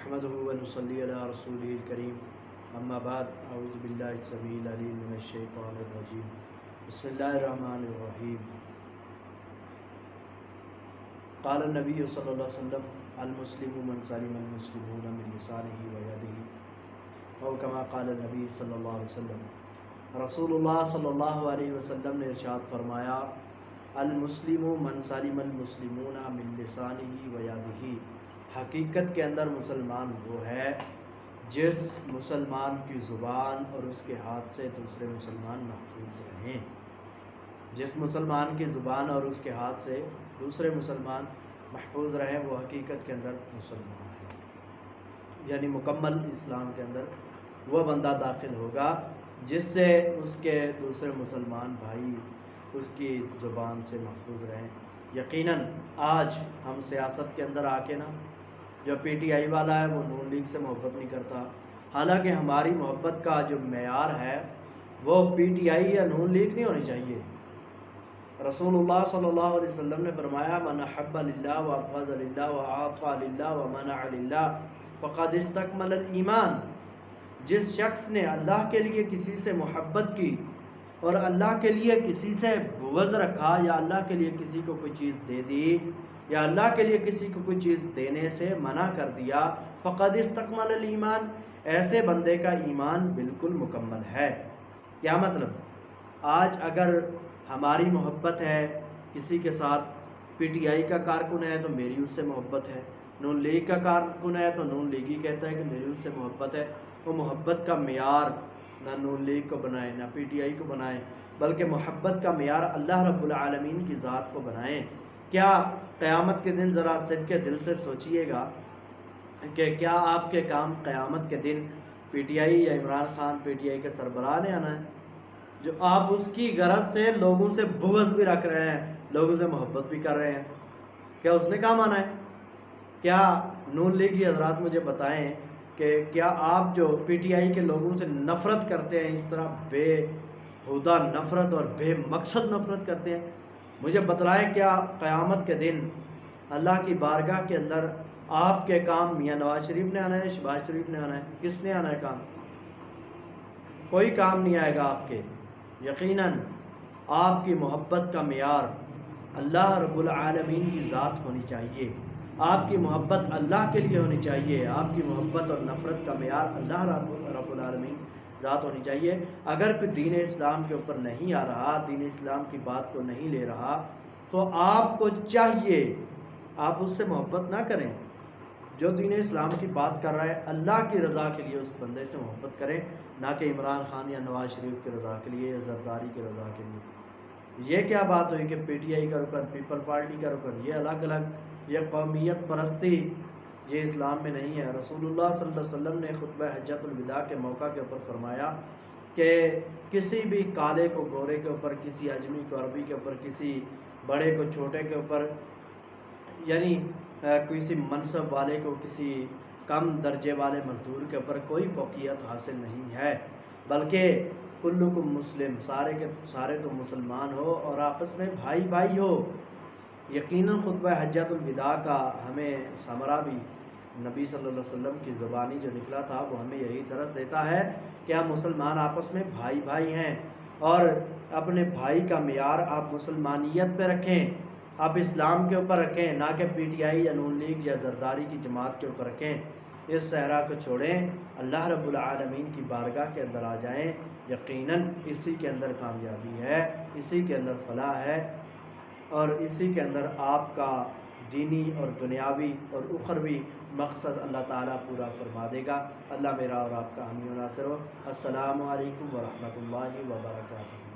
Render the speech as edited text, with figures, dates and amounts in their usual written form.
نحمده ونصلي على رسوله الكريم اما بعد اعوذ باللہ السمیع العلیم من الشیطان الرجیم بسم اللہ الرحمن الرحیم قال النبی صلی اللہ علیہ وسلم المسلم من سلم المسلمون من لسانه ویده او کما قال النبی صلی اللہ علیہ وسلم۔ رسول اللہ صلی اللہ علیہ وسلم نے ارشاد فرمایا المسلم من سلم المسلمون من لسانه ویده، حقیقت کے اندر مسلمان وہ ہے جس مسلمان کی زبان اور اس کے ہاتھ سے دوسرے مسلمان محفوظ رہیں۔ جس مسلمان کی زبان اور اس کے ہاتھ سے دوسرے مسلمان محفوظ رہیں وہ حقیقت کے اندر مسلمان ہے، یعنی مکمل اسلام کے اندر وہ بندہ داخل ہوگا جس سے اس کے دوسرے مسلمان بھائی اس کی زبان سے محفوظ رہیں۔ یقیناً آج ہم سیاست کے اندر آ کے نا، جو پی ٹی آئی والا ہے وہ نون لیگ سے محبت نہیں کرتا، حالانکہ ہماری محبت کا جو معیار ہے وہ پی ٹی آئی یا نون لیگ نہیں ہونی چاہیے۔ رسول اللہ صلی اللہ علیہ وسلم نے فرمایا من احب للہ وابغض للہ واعطى للہ ومنع للہ فقد استکمل الایمان، جس شخص نے اللہ کے لیے کسی سے محبت کی اور اللہ کے لیے کسی سے بغض رکھا، یا اللہ کے لیے کسی کو کوئی چیز دے دی یا اللہ کے لیے کسی کو کوئی چیز دینے سے منع کر دیا، فقد استکمل الایمان، ایسے بندے کا ایمان بالکل مکمل ہے۔ کیا مطلب؟ آج اگر ہماری محبت ہے کسی کے ساتھ، پی ٹی آئی کا کارکن ہے تو میری اس سے محبت ہے، نون لیگ کا کارکن ہے تو نون لیگی کہتا ہے کہ میری اس سے محبت ہے، وہ محبت کا معیار نہ نون لیگ کو بنائیں نہ پی ٹی آئی کو بنائیں، بلکہ محبت کا معیار اللہ رب العالمین کی ذات کو بنائیں۔ کیا قیامت کے دن ذرا صدق کے دل سے سوچئے گا کہ کیا آپ کے کام قیامت کے دن پی ٹی آئی یا Imran Khan P T I کے سربراہ نے آنا ہے، جو آپ اس کی غرض سے لوگوں سے بغض بھی رکھ رہے ہیں، لوگوں سے محبت بھی کر رہے ہیں، کیا اس نے کام آنا ہے؟ کیا نون لیگی حضرات مجھے بتائیں کہ کیا آپ جو پی ٹی آئی کے لوگوں سے نفرت کرتے ہیں، اس طرح بے ہودہ نفرت اور بے مقصد نفرت کرتے ہیں، مجھے بتلائیں کیا قیامت کے دن اللہ کی بارگاہ کے اندر آپ کے کام میاں نواز شریف نے آنا ہے، شہباز شریف نے آنا ہے، کس نے آنا ہے کام؟ کوئی کام نہیں آئے گا آپ کے۔ یقیناً آپ کی محبت کا معیار اللہ رب العالمین کی ذات ہونی چاہیے، آپ کی محبت اللہ کے لیے ہونی چاہیے، آپ کی محبت اور نفرت کا معیار اللہ رب العالمین ذات ہونی چاہیے۔ اگر کوئی دین اسلام کے اوپر نہیں آ رہا، دین اسلام کی بات کو نہیں لے رہا، تو آپ کو چاہیے آپ اس سے محبت نہ کریں۔ جو دین اسلام کی بات کر رہا ہے اللہ کی رضا کے لیے اس بندے سے محبت کریں، نہ کہ عمران خان یا نواز شریف کی رضا کے لیے یا زرداری کی رضا کے لیے۔ یہ کیا بات ہوئی کہ پی ٹی آئی کا رکن، پیپل پارٹی کا رکن، یہ الگ الگ، یہ قومیت پرستی، یہ اسلام میں نہیں ہے۔ رسول اللہ صلی اللہ علیہ وسلم نے خطبہ حجۃ الوداع کے موقع کے اوپر فرمایا کہ کسی بھی کالے کو گورے کے اوپر، کسی اجمی کو عربی کے اوپر، کسی بڑے کو چھوٹے کے اوپر، یعنی کسی منصب والے کو کسی کم درجے والے مزدور کے اوپر کوئی فوقیت حاصل نہیں ہے، بلکہ کلکم مسلم، سارے کے سارے تو مسلمان ہو اور آپس میں بھائی بھائی ہو۔ یقیناً خطبہ حجۃ الوداع کا ہمیں ثمرہ بھی نبی صلی اللہ علیہ وسلم کی زبانی جو نکلا تھا وہ ہمیں یہی درس دیتا ہے کہ ہم مسلمان آپس میں بھائی بھائی ہیں، اور اپنے بھائی کا معیار آپ مسلمانیت پہ رکھیں، آپ اسلام کے اوپر رکھیں، نہ کہ پی ٹی آئی یا نون لیگ یا زرداری کی جماعت کے اوپر رکھیں۔ اس صحرا کو چھوڑیں، اللہ رب العالمین کی بارگاہ کے اندر آ جائیں، یقیناً اسی کے اندر کامیابی ہے، اسی کے اندر فلاح ہے، اور اسی کے اندر آپ کا دینی اور دنیاوی اور اخروی مقصد اللہ تعالیٰ پورا فرما دے گا۔ اللہ میرا اور آپ کا حامی و ناصر ہو۔ السلام علیکم ورحمۃ اللہ وبرکاتہ۔